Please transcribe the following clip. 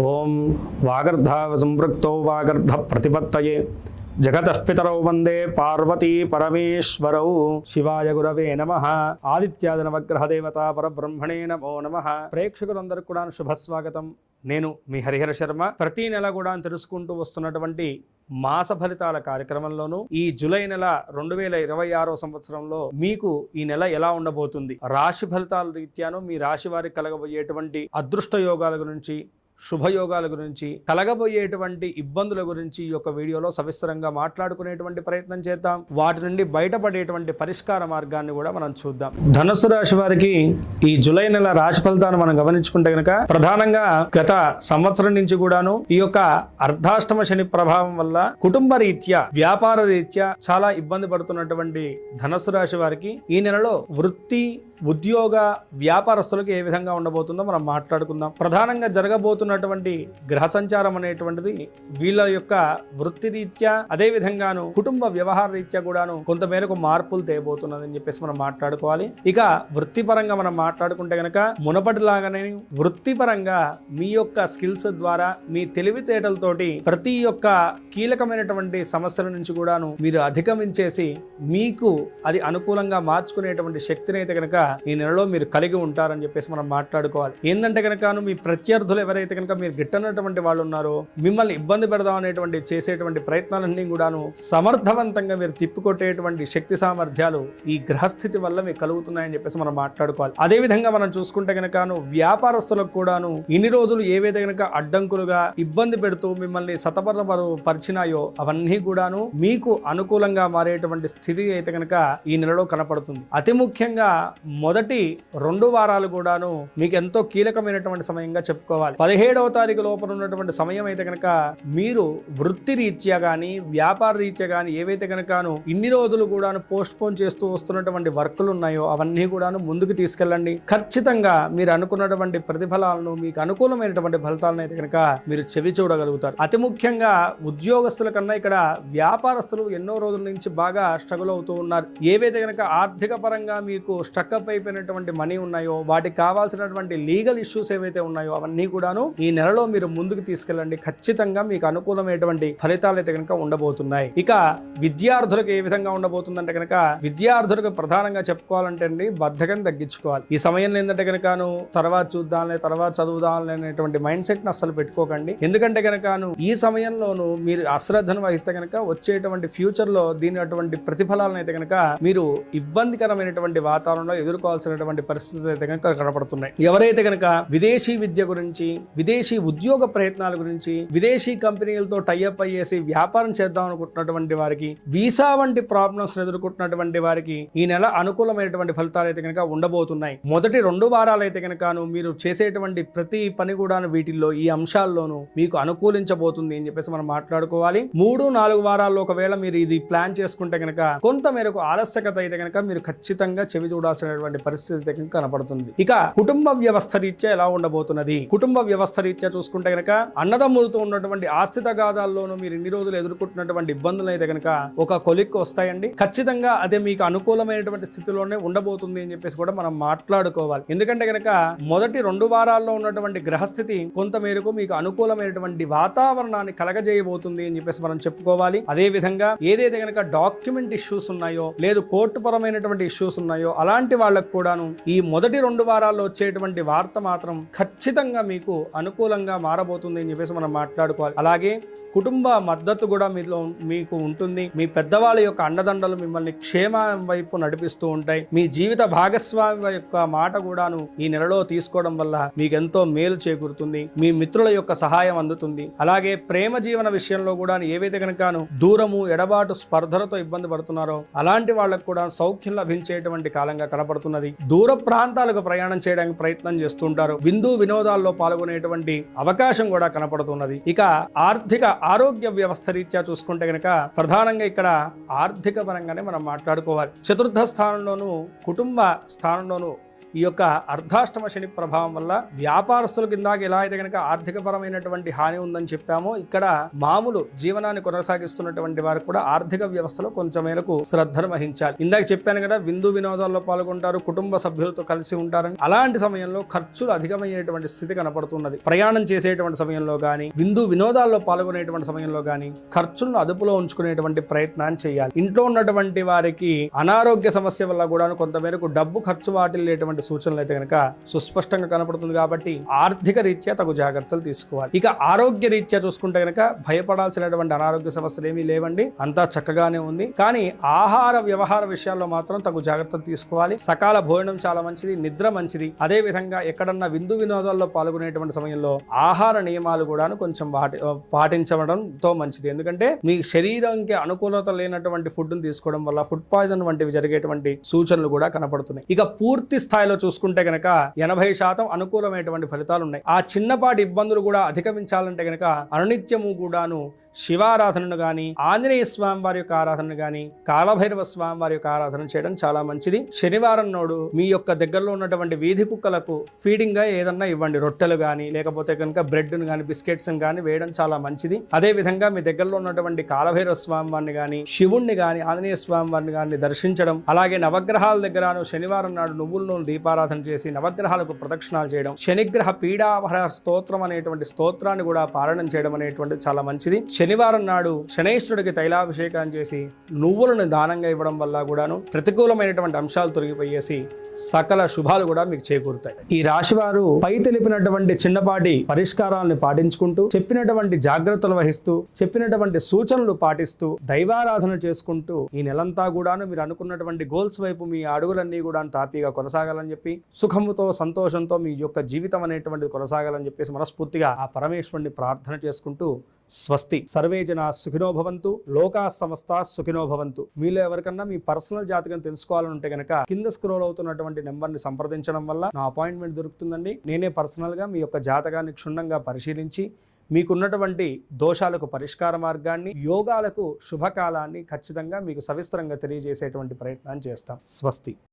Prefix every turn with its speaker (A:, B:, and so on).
A: ఓం వాగర్ధావ సంపృక్తో వాగర్ధ ప్రతిపత్తయే జగతః పితరౌ వందే పార్వతీ పరమేశ్వరౌ. శివాయ గురవే నమః. ఆదిత్యాది నవగ్రహ దేవత పరబ్రహ్మణే నమో నమః. ప్రేక్షకులందరికీ కూడా శుభస్వాగతం. నేను మీ హరిహర శర్మ. ప్రతి నెల కూడా తెలుసుకుంటూ వస్తున్నటువంటి మాస ఫలితాల కార్యక్రమంలోనూ ఈ జూలై నెల 2026 సంవత్సరంలో మీకు ఈ నెల ఎలా ఉండబోతుంది, రాశి ఫలితాల రీత్యాను మీ రాశి వారికి కలగబోయేటువంటి అదృష్ట యోగాల గురించి, శుభయోగాల గురించి, కలగబోయేటువంటి ఇబ్బందుల గురించి ఈ యొక్క వీడియోలో సవిస్తరంగా మాట్లాడుకునేటువంటి ప్రయత్నం చేద్దాం. వాటి నుండి బయటపడేటువంటి పరిష్కార మార్గాన్ని కూడా మనం చూద్దాం. ధనుస్సు రాశి వారికి ఈ జూలై నెల రాశి ఫలితాన్ని మనం గమనించుకుంటే కనుక ప్రధానంగా గత సంవత్సరం నుంచి కూడాను ఈ యొక్క అర్ధాష్టమ శని ప్రభావం వల్ల కుటుంబ రీత్యా, వ్యాపార రీత్యా చాలా ఇబ్బంది పడుతున్నటువంటి ధనుస్సు రాశి వారికి ఈ నెలలో వృత్తి, ఉద్యోగ, వ్యాపారస్తులకు ఏ విధంగా ఉండబోతుందో మనం మాట్లాడుకుందాం. ప్రధానంగా జరగబోతున్నటువంటి గ్రహ సంచారం అనేటువంటిది వీళ్ళ యొక్క వృత్తి రీత్యా, అదే విధంగాను కుటుంబ వ్యవహార రీత్యా కూడాను కొంతమేరకు మార్పులు తేయబోతున్నదని చెప్పేసి మనం మాట్లాడుకోవాలి. ఇక వృత్తిపరంగా మనం మాట్లాడుకుంటే గనక మునపటిలాగానే వృత్తిపరంగా మీ యొక్క స్కిల్స్ ద్వారా, మీ తెలివితేటలతోటి ప్రతి ఒక్క కీలకమైనటువంటి సమస్యల నుంచి కూడాను మీరు అధిగమించేసి మీకు అది అనుకూలంగా మార్చుకునేటువంటి శక్తిని అయితే కనుక ఈ నెలలో మీరు కలిగి ఉంటారని చెప్పేసి మనం మాట్లాడుకోవాలి. ఏంటంటే కనుక మీ ప్రత్యర్థులు ఎవరైతే కనుక మీరు గిట్టనటువంటి వాళ్ళు ఉన్నారో, మిమ్మల్ని ఇబ్బంది పెడదాం అనేటువంటి చేసేటువంటి ప్రయత్నాలన్నీ కూడాను సమర్థవంతంగా మీరు తిప్పికొట్టేటువంటి శక్తి సామర్థ్యాలు ఈ గ్రహస్థితి వల్ల మీకు కలుగుతున్నాయని చెప్పేసి మనం మాట్లాడుకోవాలి. అదే విధంగా మనం చూసుకుంటే కనుక వ్యాపారస్తులకు కూడాను ఇన్ని రోజులు ఏవైతే కనుక అడ్డంకులుగా ఇబ్బంది పెడుతూ మిమ్మల్ని పరిచినాయో అవన్నీ కూడాను మీకు అనుకూలంగా మారేటువంటి స్థితి అయితే కనుక ఈ నెలలో కనపడుతుంది. అతి ముఖ్యంగా మొదటి 2 వారాలు కూడాను మీకు ఎంతో కీలకమైనటువంటి సమయంగా చెప్పుకోవాలి. 17వ తారీఖు లోపల ఉన్నటువంటి సమయం అయితే కనుక మీరు వృత్తి రీత్యా గానీ, వ్యాపార రీత్యా గానీ ఏవైతే కనుక ఇన్ని రోజులు కూడాను పోస్ట్ పోన్ చేస్తూ వస్తున్నటువంటి వర్కులు ఉన్నాయో అవన్నీ కూడాను ముందుకు తీసుకెళ్ళండి. ఖచ్చితంగా మీరు అనుకున్నటువంటి ప్రతిఫలాలను, మీకు అనుకూలమైనటువంటి ఫలితాలను అయితే కనుక మీరు చెవి చూడగలుగుతారు. అతి ముఖ్యంగా ఉద్యోగస్తుల కన్నా ఇక్కడ వ్యాపారస్తులు ఎన్నో రోజుల నుంచి బాగా స్ట్రగుల్ అవుతూ ఉన్నారు. ఏవైతే కనుక ఆర్థిక పరంగా మీకు స్ట్రక్అప్ అయిపోయినటువంటి మనీ ఉన్నాయో, వాటికి కావాల్సినటువంటి లీగల్ ఇష్యూస్ ఏవైతే ఉన్నాయో అవన్నీ కూడాను ఈ నెలలో మీరు ముందుకు తీసుకెళ్ళండి. ఖచ్చితంగా మీకు అనుకూలమైనటువంటి ఫలితాలు అయితే కనుక ఉండబోతున్నాయి. ఇక విద్యార్థులకు ఏ విధంగా ఉండబోతుందంటే కనుక విద్యార్థులకు ప్రధానంగా చెప్పుకోవాలంటే అండి, బద్ధకం తగ్గించుకోవాలి. ఈ సమయంలో ఏంటంటే కనుక తర్వాత చూద్దాంలే, తర్వాత చదువుదాంలే అనేటువంటి మైండ్ సెట్ ని అస్సలు పెట్టుకోకండి. ఎందుకంటే కనుక ఈ సమయంలోనూ మీరు అశ్రద్ధను వహిస్తే కనుక వచ్చేటువంటి ఫ్యూచర్ లో దీని అటువంటి ప్రతిఫలాలను అయితే కనుక మీరు ఇబ్బందికరమైనటువంటి వాతావరణంలో ఎదుర్కోవాల్సినటువంటి పరిస్థితులు అయితే కనుక కనపడుతున్నాయి. ఎవరైతే కనుక విదేశీ విద్య గురించి, విదేశీ ఉద్యోగ ప్రయత్నాల గురించి, విదేశీ కంపెనీలతో టైఅప్ అయ్యేసి వ్యాపారం చేద్దాం అనుకుంటున్నటువంటి వారికి, వీసా వంటి ప్రాబ్లమ్స్ ఎదుర్కొంటున్నటువంటి వారికి ఈ నెల అనుకూలమైనటువంటి ఫలితాలు అయితే కనుక ఉండబోతున్నాయి. మొదటి 2 వారాలు అయితే కనుక మీరు చేసేటువంటి ప్రతి పని కూడా వీటిల్లో, ఈ అంశాల్లోనూ మీకు అనుకూలించబోతుంది అని చెప్పేసి మనం మాట్లాడుకోవాలి. 3-4 వారాల్లో ఒకవేళ మీరు ఇది ప్లాన్ చేసుకుంటే కనుక కొంత మేరకు ఆలస్యకత అయితే కనుక మీరు ఖచ్చితంగా చెవి చూడాల్సినటువంటి పరిస్థితి కనపడుతుంది. ఇక కుటుంబ వ్యవస్థ రీత్యా ఎలా ఉండబోతున్నది? కుటుంబ వ్యవస్థ రీత్యా చూసుకుంటే కనుక అన్నదమ్ములతో ఉన్నటువంటి ఆస్తి తగాదాల్లోనూ మీరు ఇన్ని రోజులు ఎదుర్కొంటున్నటువంటి ఇబ్బందులు అయితే కనుక ఒక కొలిక్కి వస్తాయండి. ఖచ్చితంగా అదే మీకు అనుకూలమైనటువంటి స్థితిలోనే ఉండబోతుంది అని చెప్పేసి కూడా మనం మాట్లాడుకోవాలి. ఎందుకంటే కనుక మొదటి 2 వారాల్లో ఉన్నటువంటి గ్రహస్థితి కొంత మేరకు మీకు అనుకూలమైనటువంటి వాతావరణాన్ని కలగజేయబోతుంది అని చెప్పేసి మనం చెప్పుకోవాలి. అదే విధంగా ఏదైతే కనుక డాక్యుమెంట్ ఇష్యూస్ ఉన్నాయో, లేదు కోర్టు పరమైనటువంటి ఇష్యూస్ ఉన్నాయో అలాంటి వాళ్ళకు కూడాను ఈ మొదటి 2 వారాల్లో వచ్చేటువంటి వార్త మాత్రం ఖచ్చితంగా మీకు అనుకూలంగా మారబోతుంది అని చెప్పేసి మనం మాట్లాడుకోవాలి. అలాగే కుటుంబ మద్దతు కూడా మీకు ఉంటుంది. మీ పెద్దవాళ్ళ యొక్క అండదండలు మిమ్మల్ని క్షేమం వైపు నడిపిస్తూ ఉంటాయి. మీ జీవిత భాగస్వామి యొక్క మాట కూడాను ఈ నెలలో తీసుకోవడం వల్ల మీకు ఎంతో మేలు చేకూరుతుంది. మీ మిత్రుల యొక్క సహాయం అందుతుంది. అలాగే ప్రేమ జీవన విషయంలో కూడా ఏవైతే కనుక దూరము, ఎడబాటు, స్పర్ధలతో ఇబ్బంది పడుతున్నారో అలాంటి వాళ్ళకు కూడా సౌఖ్యం లభించేటువంటి కాలంగా కనపడుతున్నది. దూర ప్రాంతాలకు ప్రయాణం చేయడానికి ప్రయత్నం చేస్తుంటారు. విందు వినోదాల్లో పాల్గొనేటువంటి అవకాశం కూడా కనపడుతున్నది. ఇక ఆరోగ్య వ్యవస్థ రీత్యా చూసుకుంటే కనుక ప్రధానంగా ఇక్కడ ఆర్థిక పరంగానే మనం మాట్లాడుకోవాలి. చతుర్థ స్థానంలోను, కుటుంబ స్థానంలోను ఈ యొక్క అర్ధాష్టమ శని ప్రభావం వల్ల వ్యాపారస్తుల కింద ఎలా అయితే కనుక ఆర్థికపరమైనటువంటి హాని ఉందని చెప్పామో, ఇక్కడ మామూలు జీవనాన్ని కొనసాగిస్తున్నటువంటి వారు కూడా ఆర్థిక వ్యవస్థలో కొంచెం మేరకు శ్రద్ధను వహించాలి. ఇందాక చెప్పాను కదా, విందు వినోదాల్లో పాల్గొంటారు, కుటుంబ సభ్యులతో కలిసి ఉంటారని. అలాంటి సమయంలో ఖర్చులు అధికమయ్యేటువంటి స్థితి కనపడుతున్నది. ప్రయాణం చేసేటువంటి సమయంలో కానీ, విందు వినోదాల్లో పాల్గొనేటువంటి సమయంలో కానీ ఖర్చులను అదుపులో ఉంచుకునేటువంటి ప్రయత్నాన్ని చేయాలి. ఇంట్లో ఉన్నటువంటి వారికి అనారోగ్య సమస్య వల్ల కూడా కొంతమేరకు డబ్బు ఖర్చు వాటిల్లేటువంటి సూచనలు అయితే కనుక సుస్పష్టంగా కనపడుతుంది. కాబట్టి ఆర్థిక రీత్యా తగు జాగ్రత్తలు తీసుకోవాలి. ఇక ఆరోగ్య రీత్యా చూసుకుంటే కనుక భయపడాల్సినటువంటి అనారోగ్య సమస్యలు ఏమీ లేవండి, అంతా చక్కగానే ఉంది. కానీ ఆహార వ్యవహార విషయాల్లో మాత్రం తగు జాగ్రత్తలు తీసుకోవాలి. సకాల భోజనం చాలా మంచిది, నిద్ర మంచిది. అదే విధంగా ఎక్కడన్నా విందు వినోదాల్లో పాల్గొనేటువంటి సమయంలో ఆహార నియమాలు కూడా కొంచెం పాటించడంతో మంచిది. ఎందుకంటే మీ శరీరానికి అనుకూలత లేనటువంటి ఫుడ్ ను తీసుకోవడం వల్ల ఫుడ్ పాయిజన్ వంటివి జరిగేటువంటి సూచనలు కూడా కనపడుతున్నాయి. ఇక పూర్తి స్థాయిలో చూసుకుంటే గనక 80% అనుకూలమైనటువంటి ఫలితాలు ఉన్నాయి. ఆ చిన్నపాటి ఇబ్బందులు కూడా అధిగమించాలంటే గనక అనునిత్యము కూడాను శివారాధనను గాని, ఆంజనేయ స్వామి వారి యొక్క ఆరాధనను గాని, కాలభైరవ స్వామి వారి యొక్క ఆరాధన చేయడం చాలా మంచిది. శనివారం నాడు మీ యొక్క దగ్గరలో ఉన్నటువంటి వీధి కుక్కలకు ఫీడింగ్ గా ఏదన్నా ఇవ్వండి. రొట్టెలు గాని, లేకపోతే కనుక బ్రెడ్ ను గాని, బిస్కెట్స్ గాని వేయడం చాలా మంచిది. అదే విధంగా మీ దగ్గరలో ఉన్నటువంటి కాలభైరవ స్వామి వారిని గాని, శివుణ్ణి గాని, ఆంజనేయ స్వామి వారిని గాని దర్శించడం, అలాగే నవగ్రహాల దగ్గరను శనివారం నాడు నువ్వుల నూనె దీపారాధన చేసి నవగ్రహాలకు ప్రదక్షిణాలు చేయడం, శనిగ్రహ పీడావహర స్తోత్రం అనేటువంటి స్తోత్రాన్ని కూడా పారాయణం చేయడం అనేటువంటిది చాలా మంచిది. శనివారం నాడు శనేశ్వరుడికి తైలాభిషేకం చేసి నువ్వులను దానంగా ఇవ్వడం వల్ల కూడాను ప్రతికూలమైనటువంటి అంశాలు తొలగిపోయేసి సకల శుభాలు కూడా మీకు చేకూరుతాయి. ఈ రాశి వారు పై తెలిపినటువంటి చిన్నపాటి పరిష్కారాలను పాటించుకుంటూ, చెప్పినటువంటి జాగ్రత్తలు వహిస్తూ, చెప్పినటువంటి సూచనలు పాటిస్తూ, దైవారాధన చేసుకుంటూ ఈ నెలంతా కూడాను మీరు అనుకున్నటువంటి గోల్స్ వైపు మీ అడుగులన్నీ కూడా తాపీగా కొనసాగాలని చెప్పి, సుఖముతో సంతోషంతో మీ యొక్క జీవితం అనేటువంటిది కొనసాగాలని చెప్పేసి మనస్ఫూర్తిగా ఆ పరమేశ్వరుని ప్రార్థన చేసుకుంటూ స్వస్తి. సర్వే జనా సుఖినో భవంతు, లోకా సమస్తా సుఖినో భవంతు. మీలో ఎవరికన్నా మీ పర్సనల్ జాతకం తెలుసుకోవాలంటే గనక కింద స్క్రోల్ అవుతున్నటువంటి నెంబర్ని సంప్రదించడం వల్ల నా అపాయింట్మెంట్ దొరుకుతుందండి. నేనే పర్సనల్గా మీ యొక్క జాతకాన్ని క్షుణ్ణంగా పరిశీలించి మీకున్నటువంటి దోషాలకు పరిష్కార మార్గాన్ని, యోగాలకు శుభకాలాన్ని ఖచ్చితంగా మీకు సవిస్తరంగా తెలియజేసేటువంటి ప్రయత్నం చేస్తాం. స్వస్తి.